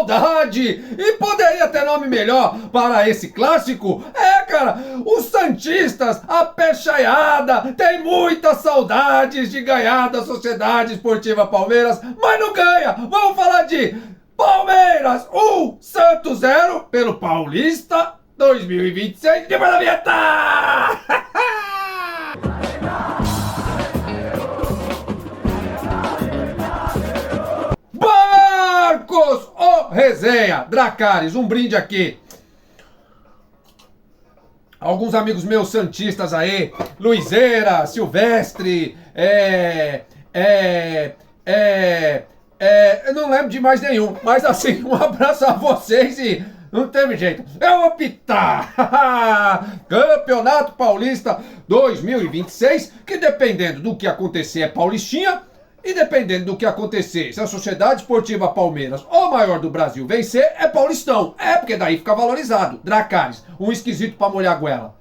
saudade! E poderia ter nome melhor para esse clássico? Cara, os santistas, a pechaiada, tem muitas saudades de ganhar da Sociedade Esportiva Palmeiras, mas não ganha! Vamos falar de Palmeiras 1, Santos 0 pelo Paulista 2026. De da vinheta! Marcos, resenha, Dracarys, um brinde aqui. Alguns amigos meus santistas aí, Luizeira, Silvestre, eu não lembro de mais nenhum, mas assim, um abraço a vocês e não teve jeito. Eu vou pitar! Campeonato Paulista 2026, que dependendo do que acontecer é Paulistinha, e dependendo do que acontecer, se a Sociedade Esportiva Palmeiras, o maior do Brasil, vencer, é Paulistão. Porque daí fica valorizado. Dracarys, um esquisito pra molhar a goela.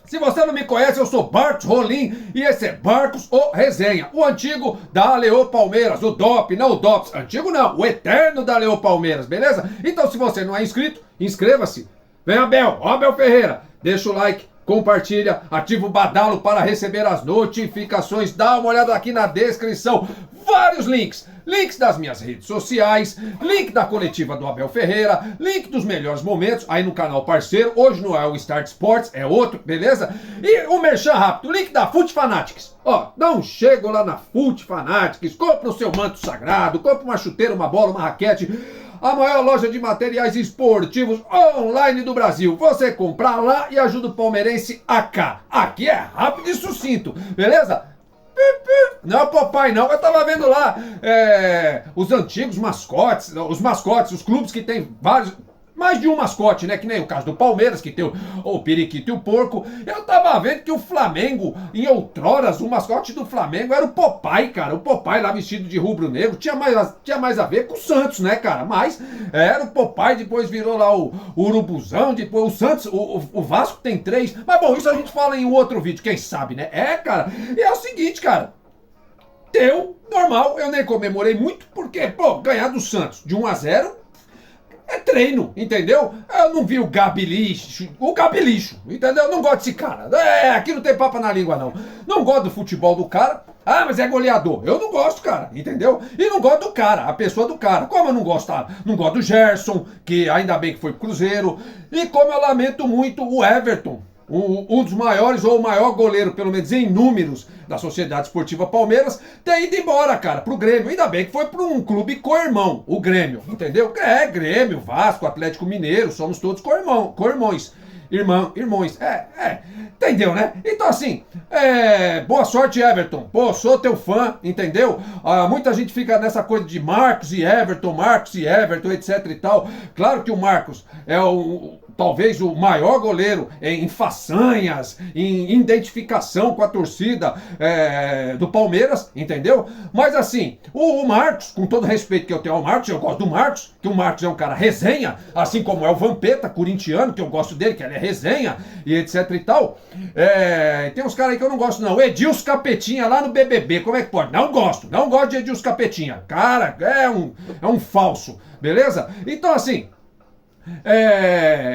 Se você não me conhece, eu sou Barcos Rolim e esse é Barcos o Resenha, o antigo da Leô Palmeiras, o DOP, não o DOPS, antigo não, o eterno da Leô Palmeiras, beleza? Então se você não é inscrito, inscreva-se. Vem Abel, Abel Ferreira, deixa o like, compartilha, ativa o badalo para receber as notificações, dá uma olhada aqui na descrição, vários links das minhas redes sociais, link da coletiva do Abel Ferreira, link dos melhores momentos aí no canal parceiro, hoje não é o Start Sports, é outro, beleza? E o merchan rápido, link da Fute Fanatics, dá um chego lá na Fute Fanatics, compra o seu manto sagrado, compra uma chuteira, uma bola, uma raquete, a maior loja de materiais esportivos online do Brasil. Você compra lá e ajuda o palmeirense acá. Aqui é rápido e sucinto, beleza? Não é o Popeye não, eu tava vendo lá os antigos mascotes, os clubes que tem vários, mais de um mascote, né? Que nem o caso do Palmeiras, que tem o periquito e o porco. Eu tava vendo que o Flamengo, em outroras, o mascote do Flamengo era o Popeye, cara. O Popeye lá vestido de rubro-negro. Tinha mais a ver com o Santos, né, cara? Mas era o Popeye, depois virou lá o Urubuzão, depois o Santos, o Vasco tem 3. Mas bom, isso a gente fala em um outro vídeo, quem sabe, né? Cara. E é o seguinte, cara. Normal, eu nem comemorei muito, porque, ganhar do Santos de 1-0... é treino, entendeu? Eu não vi o Gabi Lixo, entendeu? Eu não gosto desse cara. Aqui não tem papo na língua, não. Não gosto do futebol do cara. Mas é goleador. Eu não gosto, cara, entendeu? E não gosto do cara, a pessoa do cara. Como eu não gosto, não gosto do Gerson, que ainda bem que foi pro Cruzeiro. E como eu lamento muito o Everton, um dos maiores ou o maior goleiro, pelo menos em números, da Sociedade Esportiva Palmeiras, ter ido embora, cara, pro Grêmio. Ainda bem que foi pra um clube co-irmão, o Grêmio, entendeu? Grêmio, Vasco, Atlético Mineiro, somos todos co-irmãos. Irmãos, entendeu, né? Então assim, boa sorte, Everton. Sou teu fã, entendeu? Muita gente fica nessa coisa de Marcos e Everton, etc e tal. Claro que o Marcos é talvez o maior goleiro em façanhas, em identificação com a torcida do Palmeiras, entendeu? Mas assim, o Marcos, com todo respeito que eu tenho ao Marcos, eu gosto do Marcos, que o Marcos é um cara resenha, assim como é o Vampeta, corintiano, que eu gosto dele, que ele é resenha, e etc e tal. Tem uns caras aí que eu não gosto não, Edilson Capetinha lá no BBB, como é que pode? Não gosto de Edilson Capetinha, cara, é um falso, beleza? Então assim,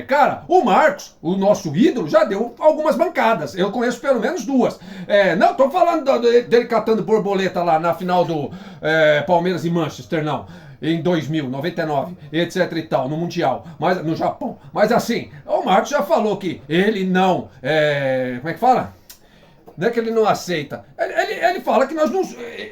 cara, o Marcos, o nosso ídolo, já deu algumas bancadas. Eu conheço pelo menos 2. Não, tô falando dele catando borboleta lá na final do Palmeiras e Manchester, não. Em 2000, 99, etc e tal, no Mundial, mas no Japão. Mas assim, o Marcos já falou que ele não... como é que fala? Não é que ele não aceita. Ele fala que nós não...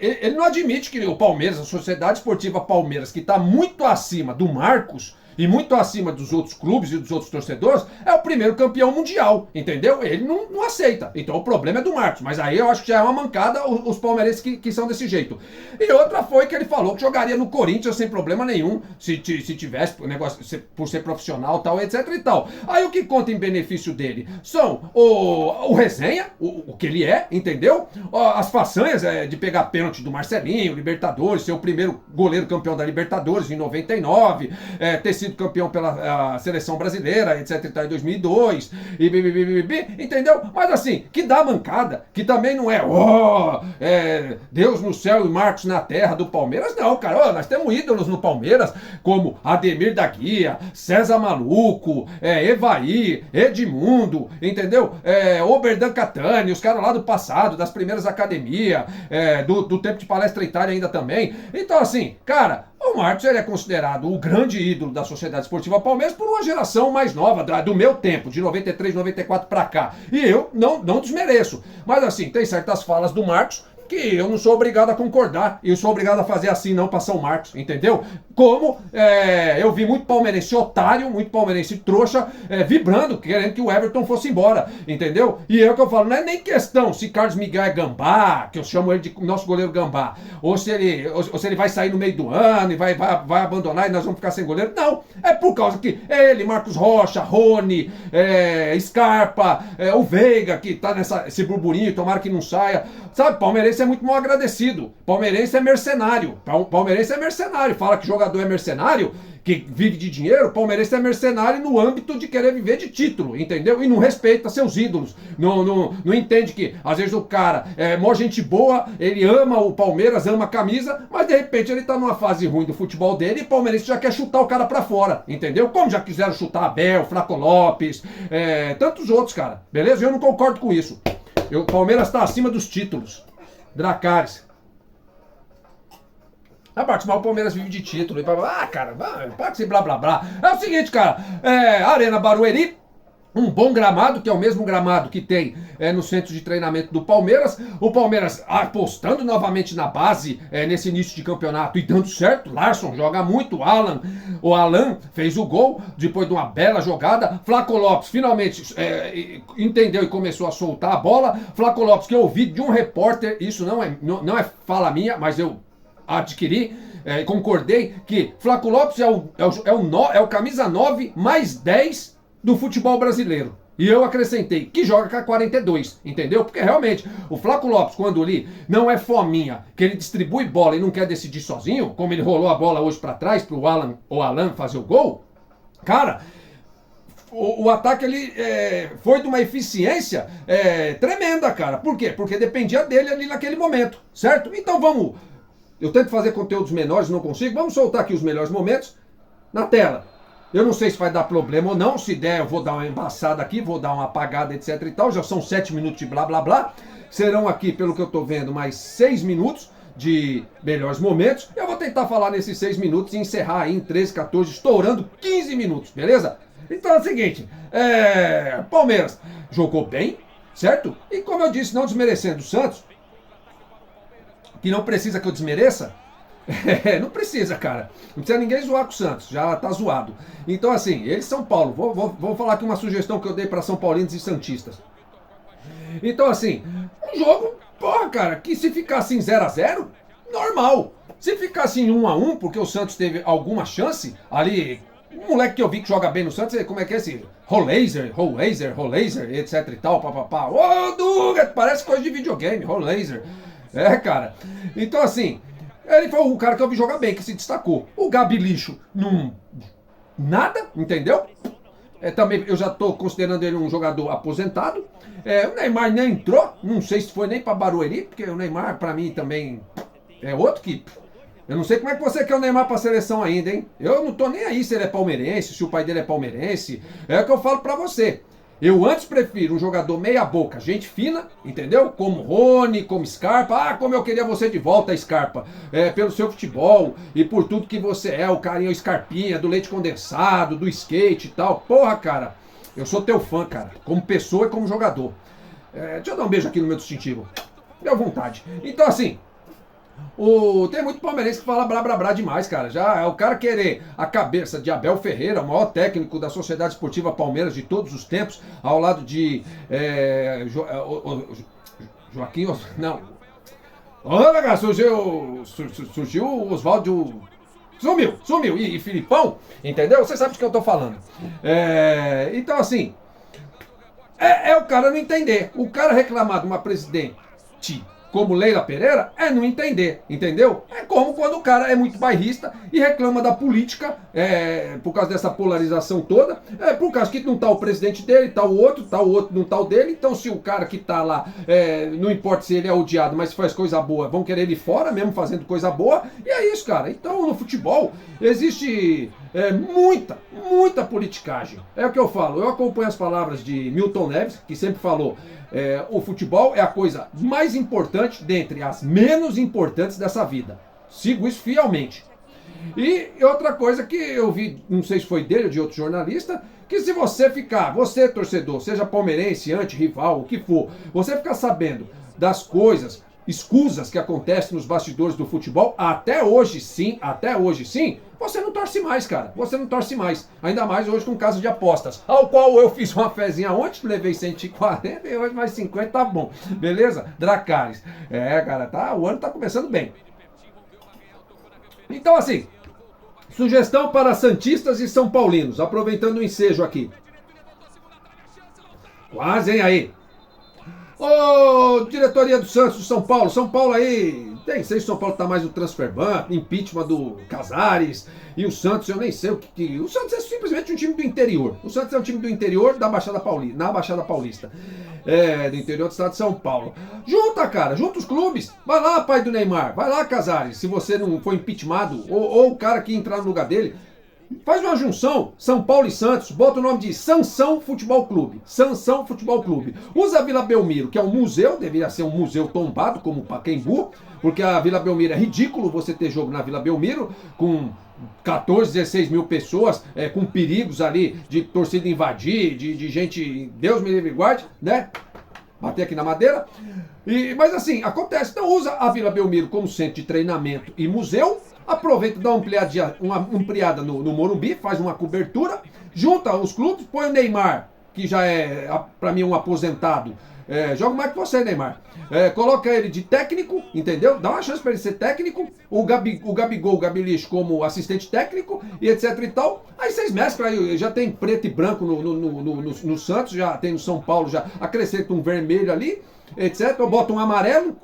Ele não admite que o Palmeiras, a Sociedade Esportiva Palmeiras, que está muito acima do Marcos e muito acima dos outros clubes e dos outros torcedores, é o primeiro campeão mundial, entendeu? Ele não aceita. Então o problema é do Marcos, mas aí eu acho que já é uma mancada os palmeirenses que são desse jeito. E outra foi que ele falou que jogaria no Corinthians sem problema nenhum, se tivesse o negócio, por ser profissional, tal, etc e tal. Aí o que conta em benefício dele são o resenha, o que ele é, entendeu? As façanhas de pegar pênalti do Marcelinho, Libertadores, ser o primeiro goleiro campeão da Libertadores em 99, ter sido campeão pela seleção brasileira, etc. Em 2002, entendeu? Mas assim, que dá mancada, que também não é, Deus no céu e Marcos na terra do Palmeiras, não, cara. Nós temos ídolos no Palmeiras, como Ademir da Guia, César Maluco, Evaí, Edmundo, entendeu? Oberdan Catani, os caras lá do passado, das primeiras academias, do tempo de Palestra Itália ainda também. Então assim, cara, o Marcos ele é considerado o grande ídolo da Sociedade Esportiva Palmeiras por uma geração mais nova, do meu tempo, de 93, 94 pra cá. E eu não desmereço. Mas assim, tem certas falas do Marcos que eu não sou obrigado a concordar, e eu sou obrigado a fazer assim não para São Marcos, entendeu? Como eu vi muito palmeirense otário, muito palmeirense trouxa, vibrando, querendo que o Everton fosse embora, entendeu? E é o que eu falo, não é nem questão se Carlos Miguel é gambá, que eu chamo ele de nosso goleiro gambá, ou se ele vai sair no meio do ano e vai abandonar e nós vamos ficar sem goleiro. Não, é por causa que ele, Marcos Rocha, Rony, Scarpa, o Veiga, que tá nesse burburinho, tomara que não saia, sabe? Palmeirense é muito mal agradecido. Palmeirense é mercenário. Palmeirense é mercenário. Fala que jogador é mercenário, que vive de dinheiro. Palmeirense é mercenário no âmbito de querer viver de título, entendeu? E não respeita seus ídolos. Não entende que, às vezes, o cara é mó gente boa, ele ama o Palmeiras, ama a camisa, mas, de repente, ele tá numa fase ruim do futebol dele e o palmeirense já quer chutar o cara pra fora, entendeu? Como já quiseram chutar Abel, Flaco Lopes, tantos outros, cara. Beleza? Eu não concordo com isso. O Palmeiras tá acima dos títulos. Dracarys. Mas o Palmeiras vive de título. E cara, para com esse blá blá blá. É o seguinte, cara. Arena Barueri, um bom gramado, que é o mesmo gramado que tem no centro de treinamento do Palmeiras. O Palmeiras apostando novamente na base nesse início de campeonato e dando certo. Larson joga muito. O Alan fez o gol depois de uma bela jogada. Flaco Lopes finalmente entendeu e começou a soltar a bola. Flaco Lopes, que eu ouvi de um repórter, isso não é fala minha, mas eu adquiri, concordei, que Flaco Lopes é o camisa 9 mais 10 do futebol brasileiro. E eu acrescentei que joga com a 42, entendeu? Porque realmente, o Flaco Lopes, quando ali não é fominha, que ele distribui bola e não quer decidir sozinho, como ele rolou a bola hoje pra trás pro Alan fazer o gol, cara, o ataque ele foi de uma eficiência tremenda, cara. Por quê? Porque dependia dele ali naquele momento, certo? Então vamos, eu tento fazer conteúdos menores, não consigo, vamos soltar aqui os melhores momentos na tela. Eu não sei se vai dar problema ou não, se der eu vou dar uma embaçada aqui, vou dar uma apagada, etc e tal, já são 7 minutos de blá blá blá, serão aqui, pelo que eu tô vendo, mais 6 minutos de melhores momentos, eu vou tentar falar nesses 6 minutos e encerrar aí em 13, 14, estourando 15 minutos, beleza? Então é o seguinte, Palmeiras jogou bem, certo? E como eu disse, não desmerecendo o Santos, que não precisa que eu desmereça, não precisa, cara. Não precisa ninguém zoar com o Santos, já tá zoado. Então, assim, eles São Paulo. Vou falar aqui uma sugestão que eu dei para São Paulinos e Santistas. Então, assim, um jogo, porra, cara, que se ficasse em 0x0, normal. Se ficasse em 1x1, porque o Santos teve alguma chance, ali, um moleque que eu vi que joga bem no Santos, como é que é esse? Rolaser, etc e tal, papapá. Ô, Duga, parece coisa de videogame, Rolaser. Cara. Então, assim, ele foi o cara que eu vi jogar bem, que se destacou. O Gabi Lixo, nada, entendeu? Também eu já tô considerando ele um jogador aposentado. O Neymar nem entrou, não sei se foi nem pra Barueri, porque o Neymar, pra mim, também é outro que... Eu não sei como é que você quer o Neymar pra seleção ainda, hein? Eu não tô nem aí se ele é palmeirense, se o pai dele é palmeirense. É o que eu falo pra você. Eu antes prefiro um jogador meia boca, gente fina, entendeu? Como Rony, como Scarpa. Como eu queria você de volta, Scarpa. Pelo seu futebol e por tudo que você é, o carinho Scarpinha, do leite condensado, do skate e tal. Porra, cara, eu sou teu fã, cara. Como pessoa e como jogador. Deixa eu dar um beijo aqui no meu distintivo. Deu vontade. Então, assim... tem muito palmeirense que fala blá blá blá demais, cara. Já é o cara querer a cabeça de Abel Ferreira, o maior técnico da Sociedade Esportiva Palmeiras de todos os tempos, ao lado de Joaquim. Não. Olha, cara, surgiu o Oswaldo. Sumiu. E Filipão, entendeu? Você sabe de que eu tô falando. Então, assim, o cara não entender. O cara reclamar de uma presidente como Leila Pereira, é não entender, entendeu? É como quando o cara é muito bairrista e reclama da política, por causa dessa polarização toda, por causa que não tá o presidente dele, tá o outro não tá o dele, então se o cara que tá lá, não importa se ele é odiado, mas faz coisa boa, vão querer ele fora mesmo fazendo coisa boa, e é isso, cara. Então no futebol existe muita politicagem. É o que eu falo, eu acompanho as palavras de Milton Neves, que sempre falou, o futebol é a coisa mais importante dentre as menos importantes dessa vida. Sigo isso fielmente. E outra coisa que eu vi, não sei se foi dele ou de outro jornalista, que se você ficar, você torcedor, seja palmeirense, anti-rival, o que for, você ficar sabendo das coisas, escusas que acontecem nos bastidores do futebol, até hoje sim, você não torce mais, cara. Você não torce mais. Ainda mais hoje com caso de apostas, ao qual eu fiz uma fezinha ontem, levei 140 e hoje mais 50, tá bom. Beleza? Dracarys. Cara, o ano tá começando bem. Então, assim, sugestão para santistas e são paulinos, aproveitando o ensejo aqui. Quase, hein, aí. Ô, diretoria do Santos, do São Paulo aí, nem sei se o São Paulo tá mais no transfer ban, impeachment do Casares, e o Santos, eu nem sei o que... O Santos é simplesmente um time do interior. O Santos é um time do interior da Baixada Paulista, na Baixada Paulista. Do interior do estado de São Paulo. Junta os clubes. Vai lá, pai do Neymar, vai lá, Casares, se você não for impeachmentado, ou o cara que entrar no lugar dele. Faz uma junção, São Paulo e Santos, bota o nome de Sansão Futebol Clube. Sansão Futebol Clube. Usa a Vila Belmiro, que é um museu, deveria ser um museu tombado, como o Pacaembu, porque a Vila Belmiro é ridículo você ter jogo na Vila Belmiro, com 14, 16 mil pessoas, com perigos ali de torcida invadir, de gente, Deus me livre e guarde, né? Bater aqui na madeira. Mas assim, acontece. Então usa a Vila Belmiro como centro de treinamento e museu. Aproveita, dá uma ampliada no Morumbi, faz uma cobertura, junta os clubes, põe o Neymar, que já é, pra mim, um aposentado. Joga mais que você, Neymar. Coloca ele de técnico, entendeu? Dá uma chance para ele ser técnico. O Gabigol, o Gabilis como assistente técnico e etc e tal. Aí vocês mesclam, aí já tem preto e branco no Santos, já tem no São Paulo, já acrescenta um vermelho ali, etc. Ou bota um amarelo,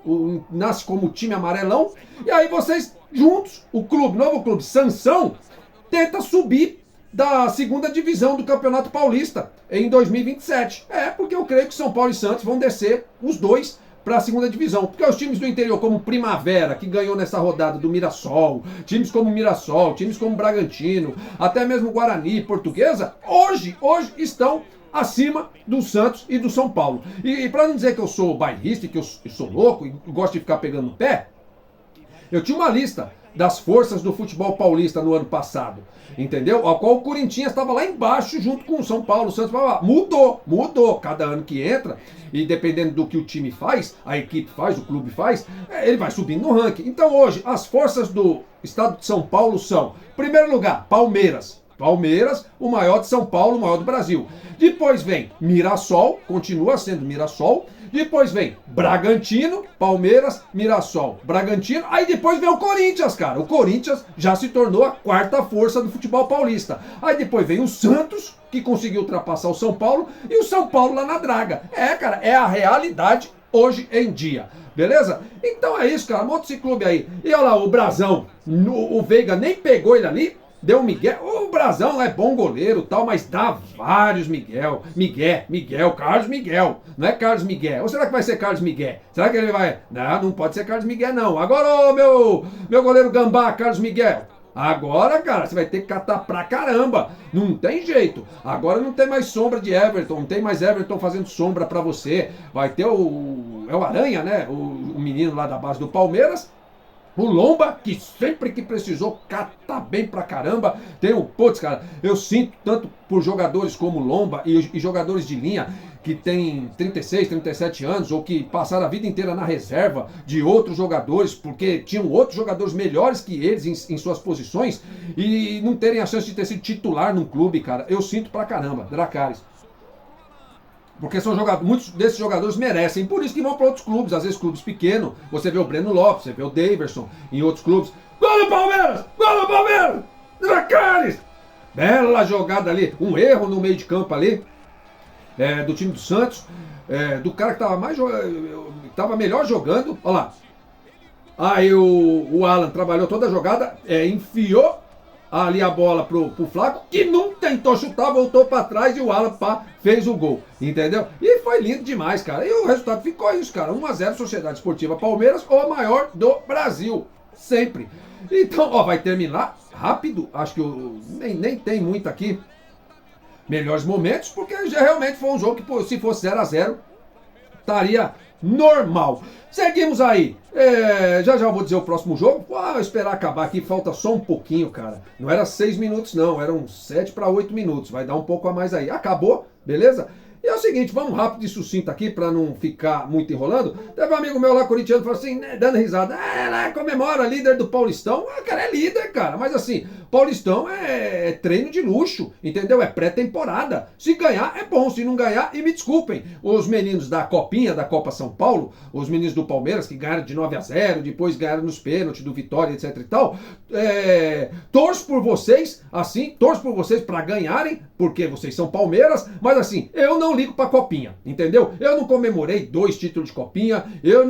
nasce como time amarelão. E aí vocês, juntos, o novo clube Sansão, tenta subir da segunda divisão do Campeonato Paulista em 2027. Porque eu creio que São Paulo e Santos vão descer os dois para a segunda divisão. Porque os times do interior, como Primavera, que ganhou nessa rodada do Mirassol, times como Mirassol, times como Bragantino, até mesmo Guarani, Portuguesa, hoje estão acima do Santos e do São Paulo. E para não dizer que eu sou bairrista e que eu sou louco e gosto de ficar pegando no pé, eu tinha uma lista das forças do futebol paulista no ano passado, entendeu? Ao qual o Corinthians estava lá embaixo junto com o São Paulo, o Santos, mudou. Cada ano que entra, e dependendo do que o time faz, a equipe faz, o clube faz, ele vai subindo no ranking. Então hoje, as forças do estado de São Paulo são, em primeiro lugar, Palmeiras, o maior de São Paulo, o maior do Brasil. Depois vem Mirassol, continua sendo Mirassol. Depois vem Bragantino, Palmeiras, Mirassol, Bragantino. Aí depois vem o Corinthians, cara. O Corinthians já se tornou a quarta força do futebol paulista. Aí depois vem o Santos, que conseguiu ultrapassar o São Paulo. E o São Paulo lá na draga. Cara, é a realidade hoje em dia. Beleza? Então é isso, cara. Monta esse clube aí. E olha lá, o Brasão. O Veiga nem pegou ele ali. Deu Miguel. O Brasão é bom goleiro e tal, mas dá vários Miguel, Carlos Miguel. Não é Carlos Miguel. Ou será que vai ser Carlos Miguel? Será que ele vai... Não pode ser Carlos Miguel, não. Agora, ô, meu goleiro gambá, Carlos Miguel. Agora, cara, você vai ter que catar pra caramba. Não tem jeito. Agora não tem mais sombra de Everton. Não tem mais Everton fazendo sombra pra você. Vai ter o Aranha, né? O menino lá da base do Palmeiras. O Lomba, que sempre que precisou, cata bem pra caramba. Putz, cara, eu sinto tanto por jogadores como Lomba e jogadores de linha que tem 36, 37 anos ou que passaram a vida inteira na reserva de outros jogadores porque tinham outros jogadores melhores que eles em suas posições e não terem a chance de ter sido titular num clube, cara. Eu sinto pra caramba, Dracarys. Porque muitos desses jogadores merecem, por isso que vão para outros clubes, às vezes clubes pequenos. Você vê o Breno Lopes, você vê o Daverson em outros clubes. Gol do Palmeiras! Gol do Palmeiras! Dracarys! Bela jogada ali, um erro no meio de campo ali, do time do Santos, do cara que estava mais tava melhor jogando, olha lá. Aí o Alan trabalhou toda a jogada, enfiou ali a bola pro Flaco, que não tentou chutar, voltou pra trás e o Alan fez o gol, entendeu? E foi lindo demais, cara. E o resultado ficou isso, cara. 1-0 Sociedade Esportiva Palmeiras, o maior do Brasil, sempre. Então, ó, vai terminar rápido, acho que nem tem muito aqui melhores momentos, porque já realmente foi um jogo que, se fosse 0-0, estaria normal. Seguimos aí. Já vou dizer o próximo jogo. Esperar acabar aqui, falta só um pouquinho, cara. Não era 6 minutos, não. Eram 7 para 8 minutos. Vai dar um pouco a mais aí. Acabou, beleza? E é o seguinte, vamos rápido e sucinto aqui pra não ficar muito enrolando. Teve um amigo meu lá, corintiano, falou assim, né, dando risada. Lá comemora, líder do Paulistão. Cara, é líder, cara. Mas assim, Paulistão é treino de luxo, entendeu? É pré-temporada. Se ganhar, é bom. Se não ganhar, e me desculpem, os meninos da Copinha, da Copa São Paulo, os meninos do Palmeiras, que ganharam de 9-0, depois ganharam nos pênaltis do Vitória, etc e tal. Torço por vocês, assim, torço por vocês pra ganharem, porque vocês são Palmeiras, mas assim, eu não ligo pra Copinha, entendeu? Eu não comemorei 2 títulos de Copinha, eu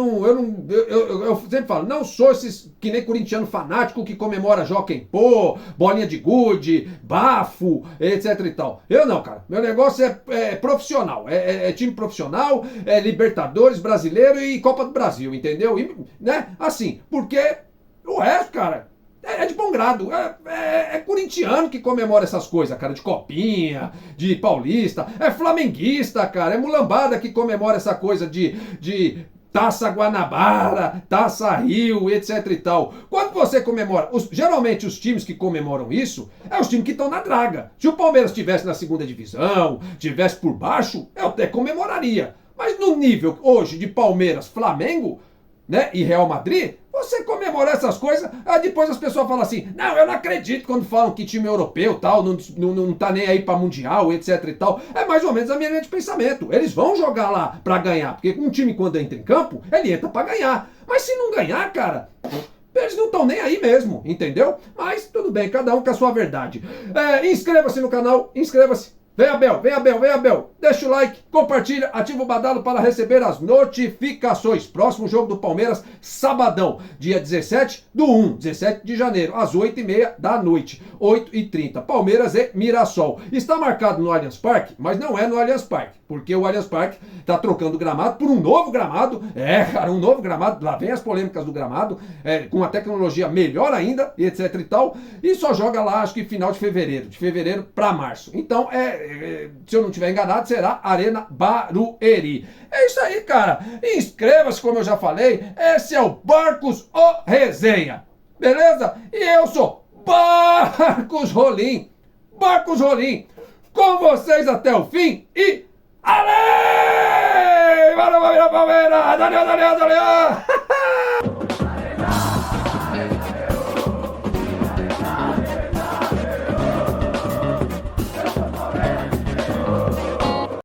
sempre falo, não sou esses que nem corintiano fanático que comemora Jockey Pô, bolinha de gude, bafo, etc e tal. Eu não, cara. Meu negócio é profissional, é time profissional, é Libertadores, Brasileiro e Copa do Brasil, entendeu? E, né? Assim, porque o resto, cara, é de bom grado. É corintiano que comemora essas coisas, cara, de Copinha, de Paulista. É flamenguista, cara. É mulambada que comemora essa coisa de Taça Guanabara, Taça Rio, etc e tal. Quando você comemora, geralmente os times que comemoram isso, é os times que estão na draga. Se o Palmeiras estivesse na segunda divisão, estivesse por baixo, eu até comemoraria. Mas no nível hoje de Palmeiras, Flamengo, né, e Real Madrid, você comemora essas coisas, aí depois as pessoas falam assim, não, eu não acredito quando falam que time europeu tal, não tá nem aí pra mundial, etc e tal. É mais ou menos a minha linha de pensamento. Eles vão jogar lá pra ganhar, porque um time quando entra em campo, ele entra pra ganhar. Mas se não ganhar, cara, eles não estão nem aí mesmo, entendeu? Mas tudo bem, cada um com a sua verdade. Inscreva-se no canal, inscreva-se. Vem Abel, vem Abel, vem Abel. Deixa o like, compartilha, ativa o badalo para receber as notificações. Próximo jogo do Palmeiras, sabadão, dia 17 de janeiro, às 8h30 da noite, 8h30. Palmeiras e Mirassol. Está marcado no Allianz Parque, mas não é no Allianz Parque, porque o Allianz Parque está trocando o gramado por um novo gramado. Cara, um novo gramado. Lá vem as polêmicas do gramado, com a tecnologia melhor ainda, etc e tal. E só joga lá, acho que final de fevereiro para março. Então, se eu não estiver enganado, será Arena Barueri. É isso aí, cara. Inscreva-se, como eu já falei. Esse é o Barcos o Resenha. Beleza? E eu sou Barcos Rolim. Barcos Rolim. Com vocês até o fim e... Ale! Valeu, Palmeiras! Valeu!